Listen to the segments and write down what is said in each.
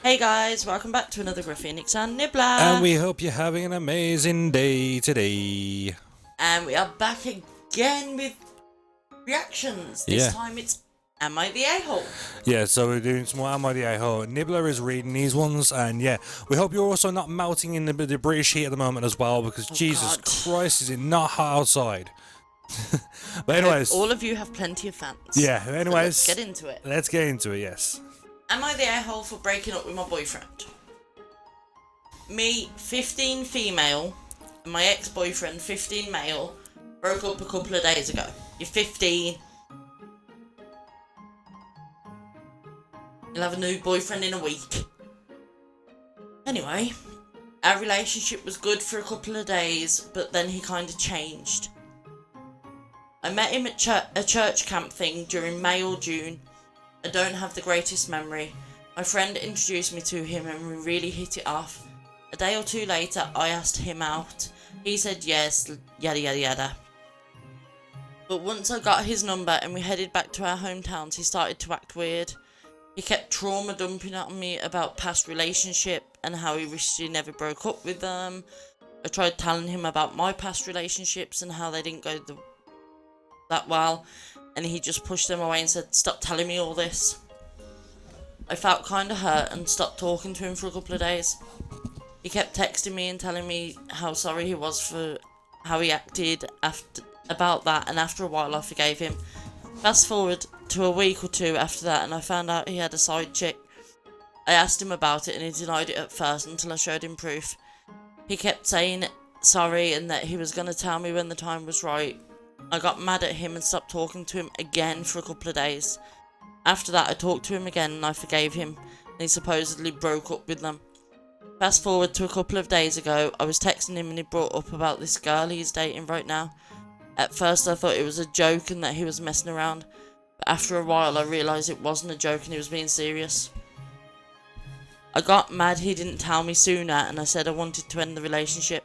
Hey guys, welcome back to another Griffenix Nibbler. And we hope you're having an amazing day today. And we are back again with reactions. This time it's Am I the A-hole? Yeah, so we're doing some more Am I the A-hole. Nibbler is reading these ones, and yeah, we hope you're also not melting in the British heat at the moment as well, because Jesus God. Christ, is it not hot outside? But anyways, all of you have plenty of fans. Yeah, anyways, so let's get into it. Let's get into it, yes. Am I the a-hole for breaking up with my boyfriend? Me, 15 female, and my ex-boyfriend, 15 male, broke up a couple of days ago. You're 15. You'll have a new boyfriend in a week. Anyway, our relationship was good for a couple of days, but then he kind of changed. I met him at a church camp thing during May or June. I don't have the greatest memory. My friend introduced me to him and we really hit it off. A day or two later, I asked him out. He said yes, yada yada yada. But once I got his number and we headed back to our hometowns, he started to act weird. He kept trauma dumping on me about past relationship and how he wished he never broke up with them. I tried telling him about my past relationships and how they didn't go that well, and he just pushed them away and said, "Stop telling me all this." I felt kinda hurt and stopped talking to him for a couple of days. He kept texting me and telling me how sorry he was for how he acted about that, and after a while I forgave him. Fast forward to a week or two after that and I found out he had a side chick. I asked him about it and he denied it at first until I showed him proof. He kept saying sorry and that he was going to tell me when the time was right. I got mad at him and stopped talking to him again for a couple of days. After that I talked to him again and I forgave him, and he supposedly broke up with them. Fast forward to a couple of days ago, I was texting him and he brought up about this girl he's dating right now. At first I thought it was a joke and that he was messing around, but after a while I realised it wasn't a joke and he was being serious. I got mad he didn't tell me sooner and I said I wanted to end the relationship.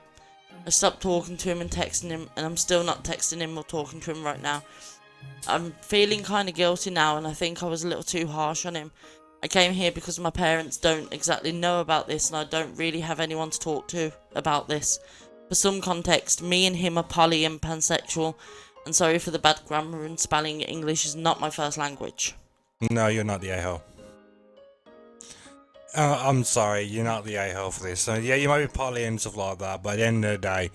I stopped talking to him and texting him, and I'm still not texting him or talking to him right now. I'm feeling kind of guilty now and I think I was a little too harsh on him. I came here because my parents don't exactly know about this and I don't really have anyone to talk to about this. For some context, me and him are poly and pansexual, and sorry for the bad grammar and spelling, English is not my first language. No, you're not the a-hole. I'm sorry, you're not the a-hole for this. Yeah, you might be poly and stuff like that, but at the end of the day,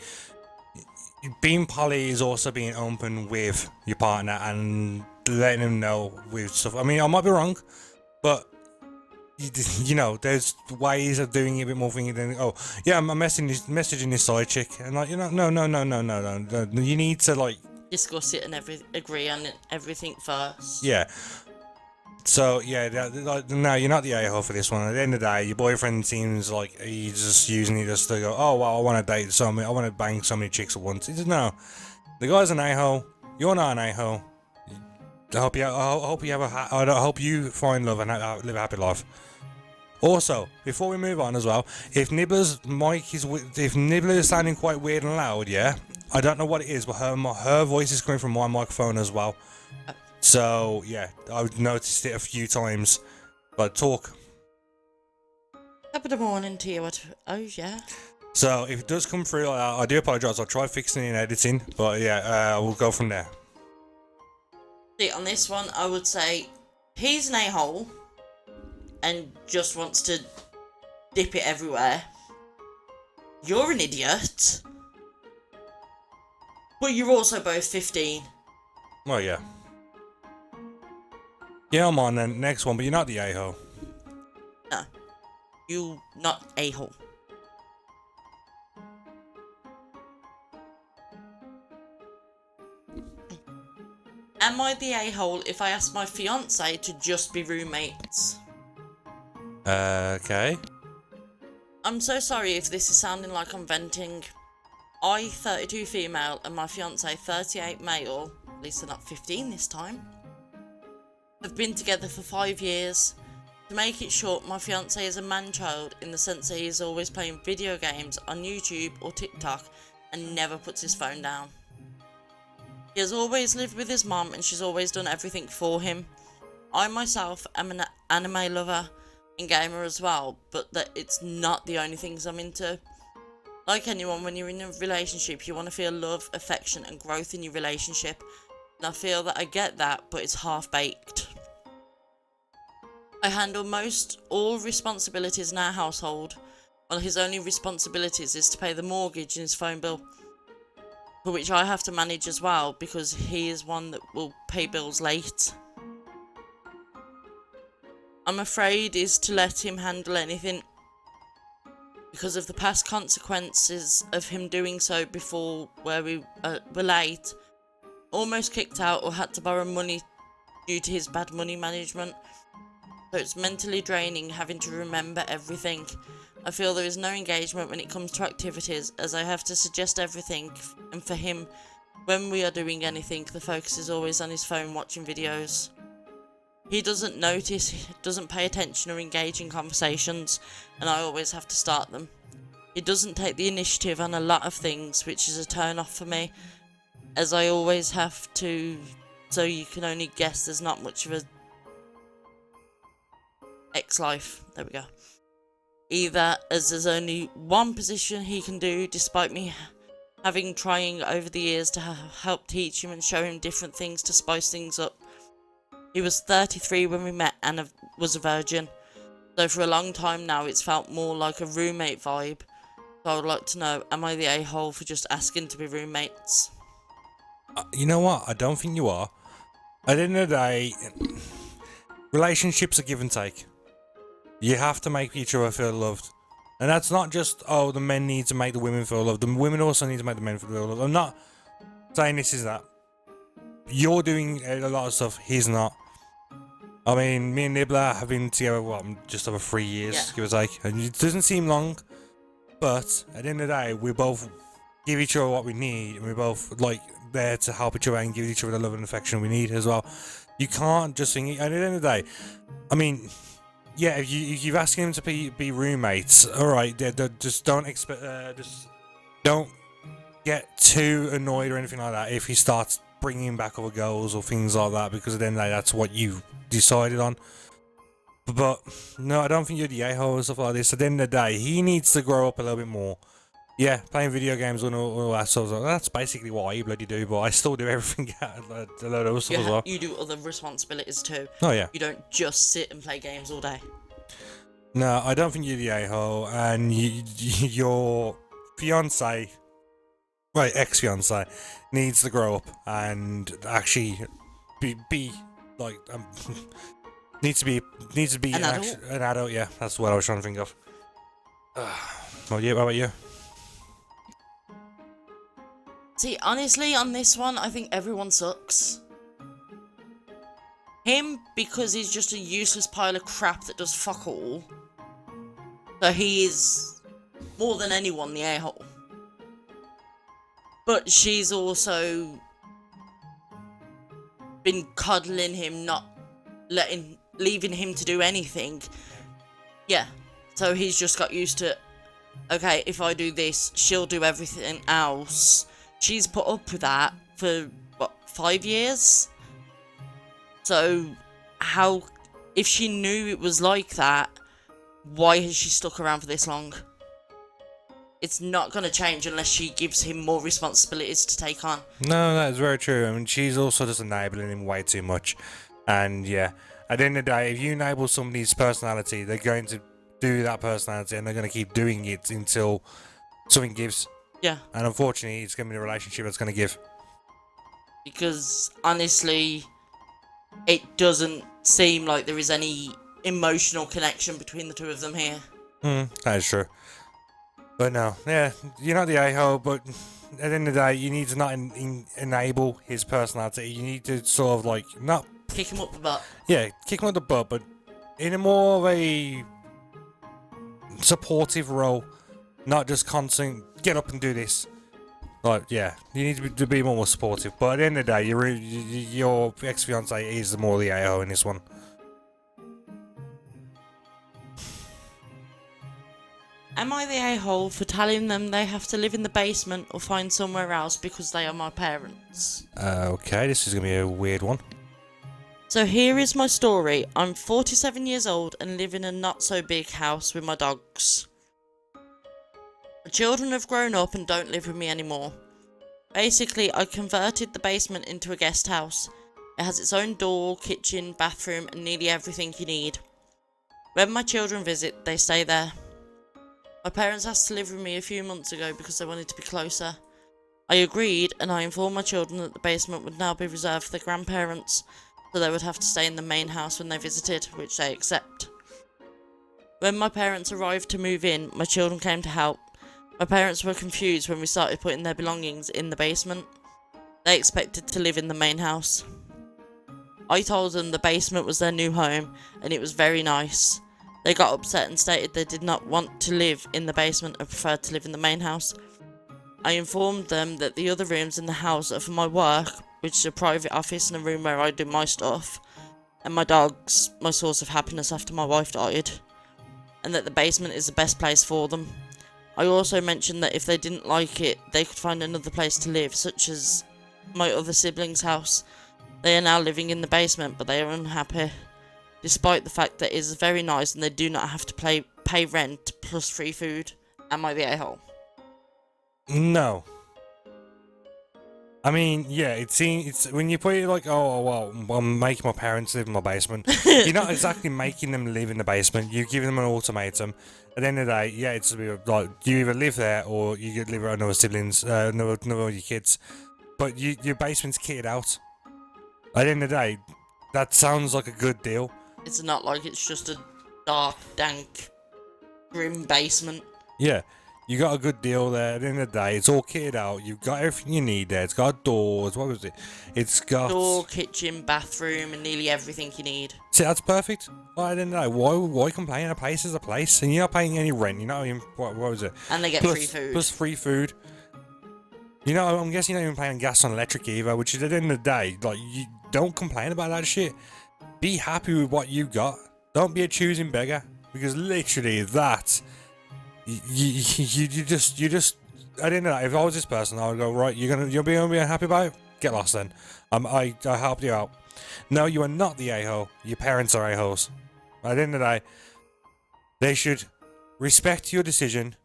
being poly is also being open with your partner and letting them know with stuff. I mean, I might be wrong, but you know, there's ways of doing it a bit more thinking than, oh, yeah, I'm messaging this side chick, and like, you know, no. You need to, like, discuss it and agree on everything first. Yeah. So, yeah, no, you're not the a-hole for this one. At the end of the day, your boyfriend seems like he's just using it just to go, oh, well, I want to date so many, I want to bang so many chicks at once. He says, no, the guy's an a-hole, you're not an a-hole. I hope you find love and live a happy life. Also, before we move on as well, if Nibbler is sounding quite weird and loud, yeah, I don't know what it is, but her voice is coming from my microphone as well. So yeah, I've noticed it a few times. But talk. Top of the morning to you. Oh yeah. So if it does come through, I do apologise. I'll try fixing it in editing, but yeah, we'll go from there. See, on this one, I would say he's an a-hole and just wants to dip it everywhere. You're an idiot. But you're also both 15. Well, yeah. Yeah, I'm on then. Next one, but you're not the a-hole. No. You not a-hole. Am I the a-hole if I ask my fiance to just be roommates? Okay. I'm so sorry if this is sounding like I'm venting. I, 32 female, and my fiance, 38 male, at least they're not 15 this time, have been together for 5 years. To make it short, my fiance is a man-child in the sense that he is always playing video games on YouTube or TikTok and never puts his phone down. He has always lived with his mom and she's always done everything for him. I myself am an anime lover. and gamer as well, but that it's not the only things I'm into. Like anyone, when you're in a relationship, you want to feel love, affection, and growth in your relationship. And I feel that I get that, but it's half-baked. I handle most all responsibilities in our household, while his only responsibilities is to pay the mortgage and his phone bill, for which I have to manage as well, because he is one that will pay bills late. I'm afraid is to let him handle anything, because of the past consequences of him doing so before, where we were late, almost kicked out or had to borrow money due to his bad money management. So it's mentally draining having to remember everything. I feel there is no engagement when it comes to activities, as I have to suggest everything, and for him, when we are doing anything, the focus is always on his phone watching videos. He doesn't notice, doesn't pay attention or engage in conversations, and I always have to start them. He doesn't take the initiative on a lot of things, which is a turn off for me, as I always have to, so you can only guess there's not much of a ex-life. There we go. Either as there's only one position he can do, despite me having trying over the years to help teach him and show him different things to spice things up. He was 33 when we met and was a virgin, so for a long time now it's felt more like a roommate vibe. So I would like to know, am I the a-hole for just asking to be roommates? You know what? I don't think you are. At the end of the day, relationships are give and take. You have to make each other feel loved. And that's not just, oh, the men need to make the women feel loved. The women also need to make the men feel loved. I'm not saying this is that. You're doing a lot of stuff, he's not. I mean, me and Nibbler have been together, just over 3 years, Yeah. give or take. And it doesn't seem long, but at the end of the day, we both give each other what we need, and we're both, there to help each other and give each other the love and affection we need as well. You can't just think, at the end of the day, I mean, yeah, if you're asking him to be roommates, alright, just don't expect, just don't get too annoyed or anything like that if he starts bringing back other girls or things like that, because at the end of the day, that's what you decided on. But no, I don't think you're the a-hole and stuff like this. At the end of the day, he needs to grow up a little bit more. Yeah, playing video games and all that stuff, that's basically what I bloody do, but I still do everything a lot of other stuff as well. You do other responsibilities too. Oh yeah. You don't just sit and play games all day. No, I don't think you're the a-hole, and your fiance, right, ex-fiance, needs to grow up and actually be like needs to be an adult. An adult. Yeah, that's what I was trying to think of. Well, yeah, what about you? See, honestly, on this one, I think everyone sucks. Him, because he's just a useless pile of crap that does fuck all. So he is, more than anyone, the a-hole. But she's also been coddling him, not leaving him to do anything. Yeah, so he's just got used to, okay, if I do this, she'll do everything else. She's put up with that for, 5 years? So, if she knew it was like that, why has she stuck around for this long? It's not going to change unless she gives him more responsibilities to take on. No, that is very true. I mean, she's also just enabling him way too much. And yeah, at the end of the day, if you enable somebody's personality, they're going to do that personality and they're going to keep doing it until something gives. Yeah. And unfortunately, it's going to be a relationship that's going to give. Because, honestly, it doesn't seem like there is any emotional connection between the two of them here. That is true. But no, yeah, you're not the a-hole, but at the end of the day, you need to not enable his personality. You need to sort of, not... Kick him up the butt. Yeah, kick him up the butt, but in a more of a supportive role. Not just constant, get up and do this. Yeah, you need to be more supportive. But at the end of the day, your ex-fiance is more the a-hole in this one. Am I the a-hole for telling them they have to live in the basement or find somewhere else because they are my parents? Okay, this is going to be a weird one. So here is my story. I'm 47 years old and live in a not so big house with my dogs. My children have grown up and don't live with me anymore. Basically, I converted the basement into a guest house. It has its own door, kitchen, bathroom, and nearly everything you need. When my children visit, they stay there. My parents asked to live with me a few months ago because they wanted to be closer. I agreed, and I informed my children that the basement would now be reserved for their grandparents, so they would have to stay in the main house when they visited, which they accept. When my parents arrived to move in, my children came to help. My parents were confused when we started putting their belongings in the basement. They expected to live in the main house. I told them the basement was their new home, and it was very nice. They got upset and stated they did not want to live in the basement and preferred to live in the main house. I informed them that the other rooms in the house are for my work, which is a private office and a room where I do my stuff, and my dogs, my source of happiness after my wife died, and that the basement is the best place for them. I also mentioned that if they didn't like it, they could find another place to live, such as my other siblings' house. They are now living in the basement, but they are unhappy, despite the fact that it is very nice and they do not have to pay rent plus free food. Am I the a-hole? No. I mean, yeah, it's when you put it like, oh, well, I'm making my parents live in my basement. You're not exactly making them live in the basement. You're giving them an ultimatum. At the end of the day, yeah, it's a bit like you either live there or you could live with another siblings, another of your kids. But your basement's kitted out. At the end of the day, that sounds like a good deal. It's not like it's just a dark, dank, grim basement. Yeah. You got a good deal there. At the end of the day, it's all kitted out. You've got everything you need there. It's got doors. What was it? It's got door, kitchen, bathroom, and nearly everything you need. See, that's perfect. Well, I didn't know. Why complain? A place is a place, and you're not paying any rent. You know, what was it? And they get free food. Plus free food. You know, I'm guessing you're not even paying gas on electric either. Which is at the end of the day, like, you don't complain about that shit. Be happy with what you got. Don't be a choosing beggar, because literally that. You just I didn't know. If I was this person, I would go, right, you'll be unhappy about it? Get lost then. I helped you out. No, you are not the a-hole. Your parents are a-holes. At the end of the day, they should respect your decision.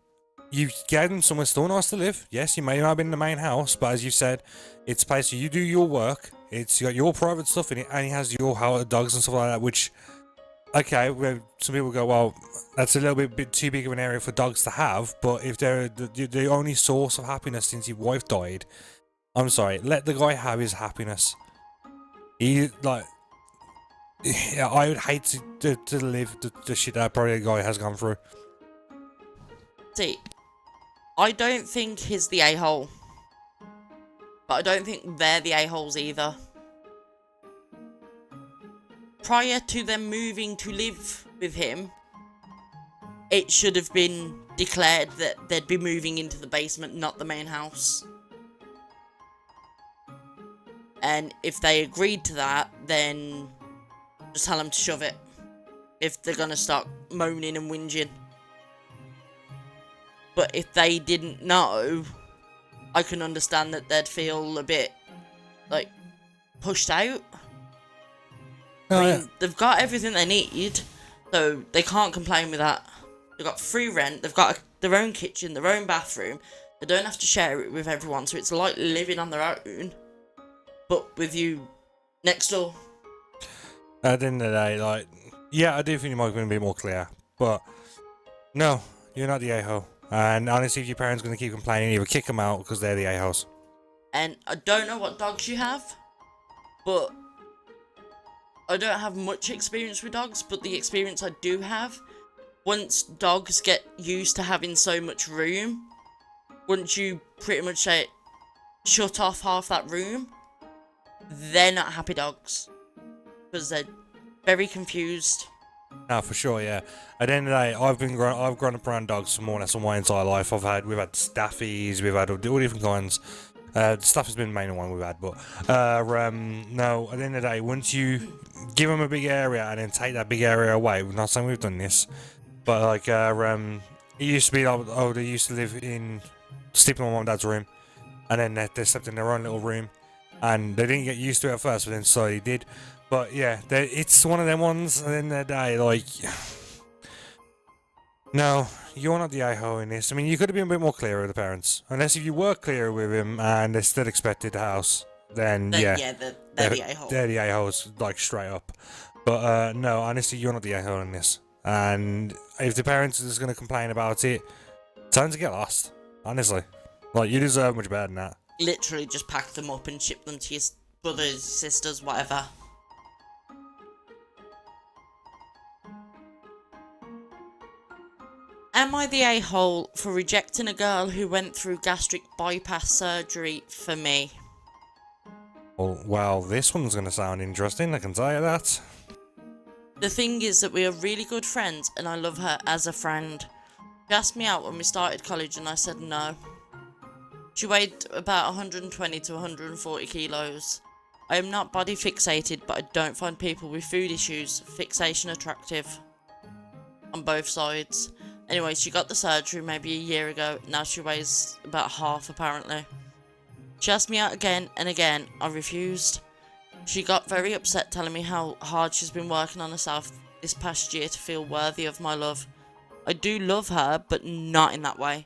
You gave them somewhere still nice to live. Yes, you may not have been in the main house, but as you said, it's a place where you do your work. It's got your private stuff in it, and it has your dogs and stuff like that, which, okay, some people go, well, that's a little bit too big of an area for dogs to have, but if they're the only source of happiness since your wife died, I'm sorry, let the guy have his happiness. He, like, yeah, I would hate to live the shit that probably the guy has gone through. See, I don't think he's the a-hole, but I don't think they're the a-holes either. Prior to them moving to live with him, it should have been declared that they'd be moving into the basement, not the main house. And if they agreed to that, then just tell them to shove it. If they're gonna start moaning and whinging. But if they didn't know, I can understand that they'd feel a bit, like, pushed out. Oh, I mean, yeah. they've got everything they need, so they can't complain with that. They've got free rent, they've got their own kitchen, their own bathroom. They don't have to share it with everyone, so it's like living on their own, but with you next door. At the end of the day, like, yeah, I do think you might have been a bit more clear, but no, you're not the a-hole. And honestly, if your parents are going to keep complaining, either kick them out because they're the a-holes. And I don't know what dogs you have, but I don't have much experience with dogs, but the experience I do have, once dogs get used to having so much room, once you pretty much say, shut off half that room, they're not happy dogs. Because they're very confused. No, for sure, yeah. At the end of the day, I've grown up around dogs for more or less all my entire life. We've had staffies, we've had all different kinds. Stuff has been the main one we've had, but no, at the end of the day, once you give them a big area and then take that big area away, we're not saying we've done this, but like it used to be, they used to live sleep in my mum and dad's room, and then they slept in their own little room, and they didn't get used to it at first, but then slowly did. But yeah, it's one of them ones. And then the day, like, no, you're not the a-hole in this. I mean, you could have been a bit more clear with the parents. Unless if you were clear with him and they still expected the house, then yeah, Yeah, they're the a-hole. they're the a-holes, like, straight up. But no, honestly, you're not the a-hole in this. And if the parents are just going to complain about it, time to get lost. Honestly. Like, you deserve much better than that. Literally just pack them up and ship them to your brothers, sisters, whatever. Am I the a-hole for rejecting a girl who went through gastric bypass surgery for me? Well, this one's going to sound interesting, I can tell you that. The thing is that we are really good friends and I love her as a friend. She asked me out when we started college and I said no. She weighed about 120 to 140 kilos. I am not body fixated, but I don't find people with food issues fixation attractive. On both sides. Anyway, she got the surgery maybe a year ago. Now she weighs about half apparently. She asked me out again and again. I refused. She got very upset telling me how hard she's been working on herself this past year to feel worthy of my love. I do love her, but not in that way.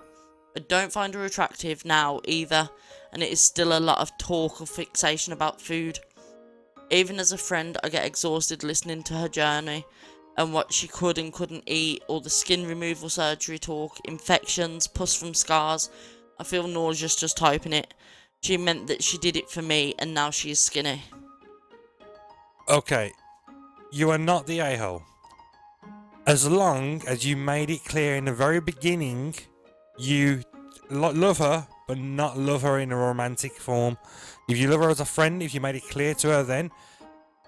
I don't find her attractive now either, and it is still a lot of talk or fixation about food. Even as a friend, I get exhausted listening to her journey and what she could and couldn't eat, all the skin removal surgery talk, infections, pus from scars. I feel nauseous just typing it. She meant that she did it for me, and now she is skinny. Okay, you are not the a-hole. As long as you made it clear in the very beginning, you love her, but not love her in a romantic form. If you love her as a friend, if you made it clear to her then,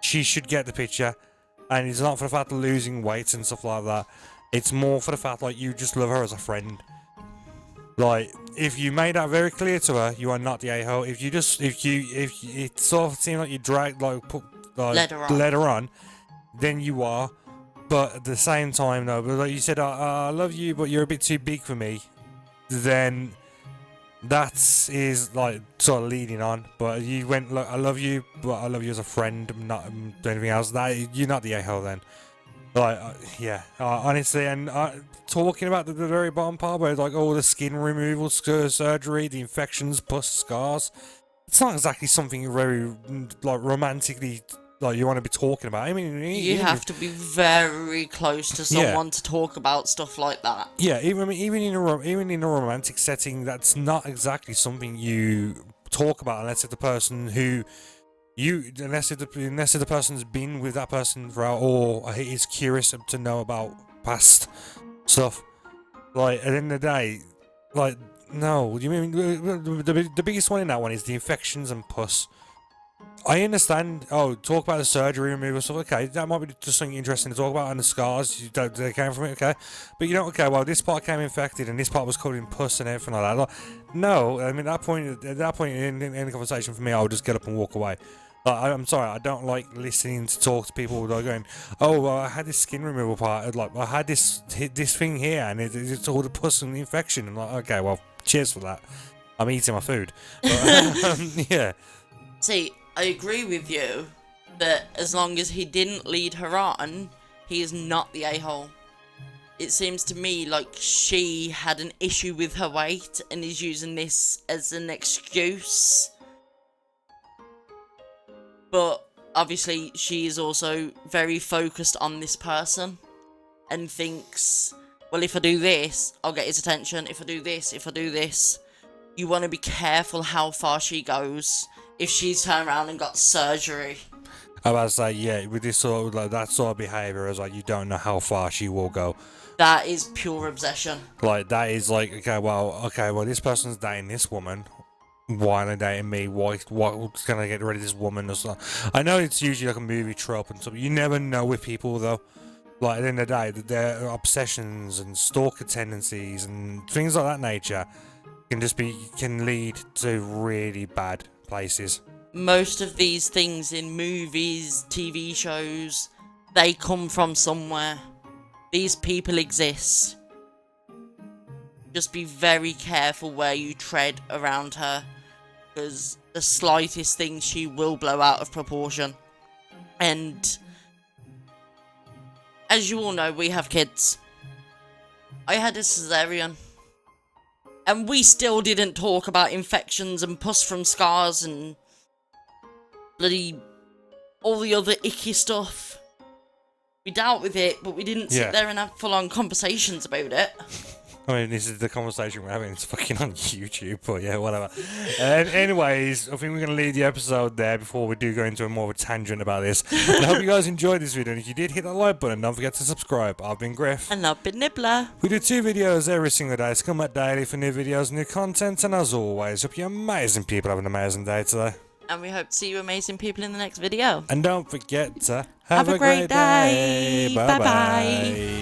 she should get the picture. And it's not for the fact of losing weight and stuff like that. It's more for the fact, like, you just love her as a friend. Like, if you made that very clear to her, you are not the a-hole. If it sort of seemed like you dragged, like, led her on, then you are. But at the same time, though, but like you said, I love you, but you're a bit too big for me. Then that is like sort of leading on. But you went, look, I love you, but I love you as a friend, not anything else. That you're not the a-hole then. Like, yeah, honestly, and talking about the very bottom part where like all the skin removal surgery, the infections, pus, scars. It's not exactly something very like romantically. Like you want to be talking about. I mean, you have to be very close to someone to talk about stuff like that. Yeah, even in a romantic setting, that's not exactly something you talk about unless it's the person who unless the person's been with that person throughout or is curious to know about past stuff. Like at the end of the day, like no, you mean the biggest one in that one is the infections and pus. I understand. Oh, talk about the surgery removal stuff. Okay, that might be just something interesting to talk about, and the scars they came from it. Okay, but you know, okay, well, this part came infected, and this part was covered in pus and everything like that. Like, no, I mean, at that point in the conversation for me, I would just get up and walk away. Like, I'm sorry, I don't like listening to talk to people like going, oh, well, I had this skin removal part, like I had this thing here, and it's all the pus and the infection. And like, okay, well, cheers for that. I'm eating my food. But, yeah. See, I agree with you that as long as he didn't lead her on, he is not the a-hole. It seems to me like she had an issue with her weight and is using this as an excuse. But obviously she is also very focused on this person and thinks, well, if I do this, I'll get his attention. If I do this. You want to be careful how far she goes if she's turned around and got surgery. I was like, yeah, with this sort of like that sort of behaviour, is like you don't know how far she will go. That is pure obsession. Like that is like, okay, well, this person's dating this woman. Why are they dating me? What's gonna get rid of this woman or something? I know it's usually like a movie trope and stuff. You never know with people though. Like at the end of the day, their obsessions and stalker tendencies and things like that nature can lead to really bad places. Most of these things in movies, TV shows, they come from somewhere. These people exist. Just be very careful where you tread around her, because the slightest thing she will blow out of proportion. And as you all know, we have kids. I had a cesarean. And we still didn't talk about infections and pus from scars and bloody all the other icky stuff. We dealt with it, but we didn't sit there and have full-on conversations about it. I mean, this is the conversation we're having. It's fucking on YouTube, but yeah, whatever. Anyways, I think we're going to leave the episode there before we do go into a more of a tangent about this. And I hope you guys enjoyed this video. And if you did, hit that like button. Don't forget to subscribe. I've been Griff. And I've been Nibbler. We do 2 videos every single day, so come back daily for new videos, new content. And as always, hope you amazing people have an amazing day today. And we hope to see you amazing people in the next video. And don't forget to have a great day. Bye-bye.